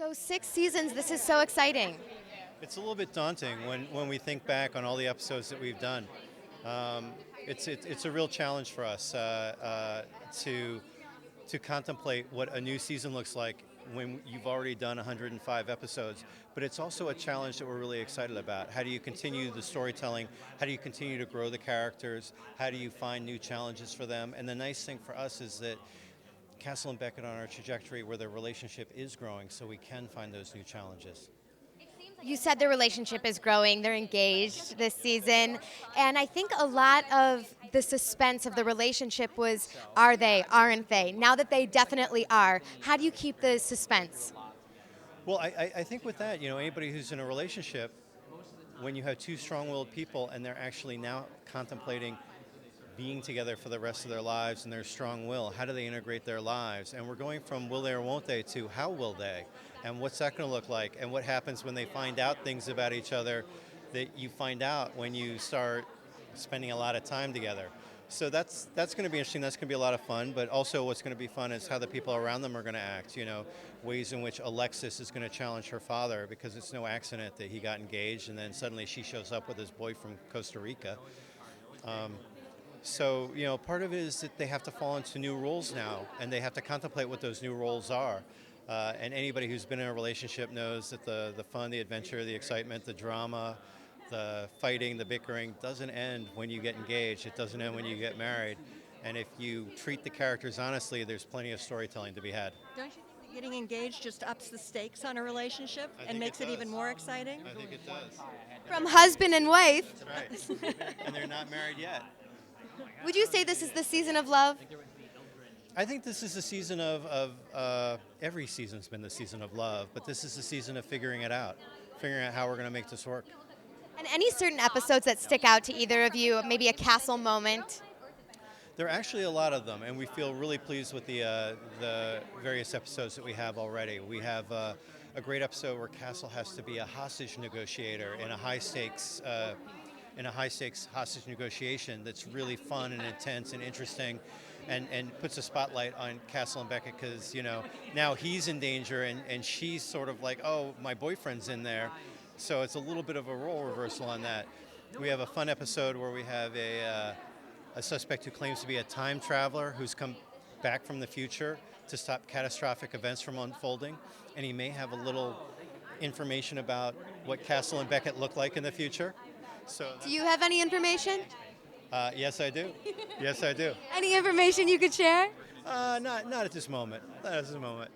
So 6 seasons, this is so exciting. It's a little bit daunting when we think back on all the episodes that we've done. Um, it's a real challenge for us to contemplate what a new season looks like when you've already done 105 episodes. But it's also a challenge that we're really excited about. How do you continue the storytelling? How do you continue to grow the characters? How do you find new challenges for them? And the nice thing for us is that Castle and Beckett are on our trajectory where their relationship is growing, so we can find those new challenges. You said their relationship is growing, they're engaged this season, and I think a lot of the suspense of the relationship was, are they, aren't they? Now that they definitely are, how do you keep the suspense? Well, I think with that, anybody who's in a relationship, when you have two strong-willed people and they're actually now contemplating being together for the rest of their lives and their strong will, how do they integrate their lives? And we're going from will they or won't they to how will they? And what's that going to look like? And what happens when they find out things about each other that you find out when you start spending a lot of time together? So that's going to be interesting. That's going to be a lot of fun. But also what's going to be fun is how the people around them are going to act. Ways in which Alexis is going to challenge her father, because it's no accident that he got engaged and then suddenly she shows up with his boy from Costa Rica. So, part of it is that they have to fall into new roles now, and they have to contemplate what those new roles are. And anybody who's been in a relationship knows that the fun, the adventure, the excitement, the drama, the fighting, the bickering doesn't end when you get engaged. It doesn't end when you get married. And if you treat the characters honestly, there's plenty of storytelling to be had. Don't you think that getting engaged just ups the stakes on a relationship I and think makes it it even does. more exciting? I think it does. From husband and wife, That's right. And they're not married yet. would you say this is the season of love? I think this is the season every season's been the season of love, but this is the season of figuring it out, figuring out how we're going to make this work. And any certain episodes that stick out to either of you, maybe a castle moment? There are actually a lot of them, and we feel really pleased with the various episodes that we have already. We have a great episode where Castle has to be a hostage negotiator in a high-stakes hostage negotiation that's really fun and intense and interesting, and puts a spotlight on Castle and Beckett because, now he's in danger and she's sort of like, oh, my boyfriend's in there. So it's a little bit of a role reversal on that. We have a fun episode where we have a suspect who claims to be a time traveler who's come back from the future to stop catastrophic events from unfolding, and he may have a little information about what Castle and Beckett look like in the future. So Do you have any information? yes, I do. Yes, I do. Any information you could share? Not at this moment. Not at this moment.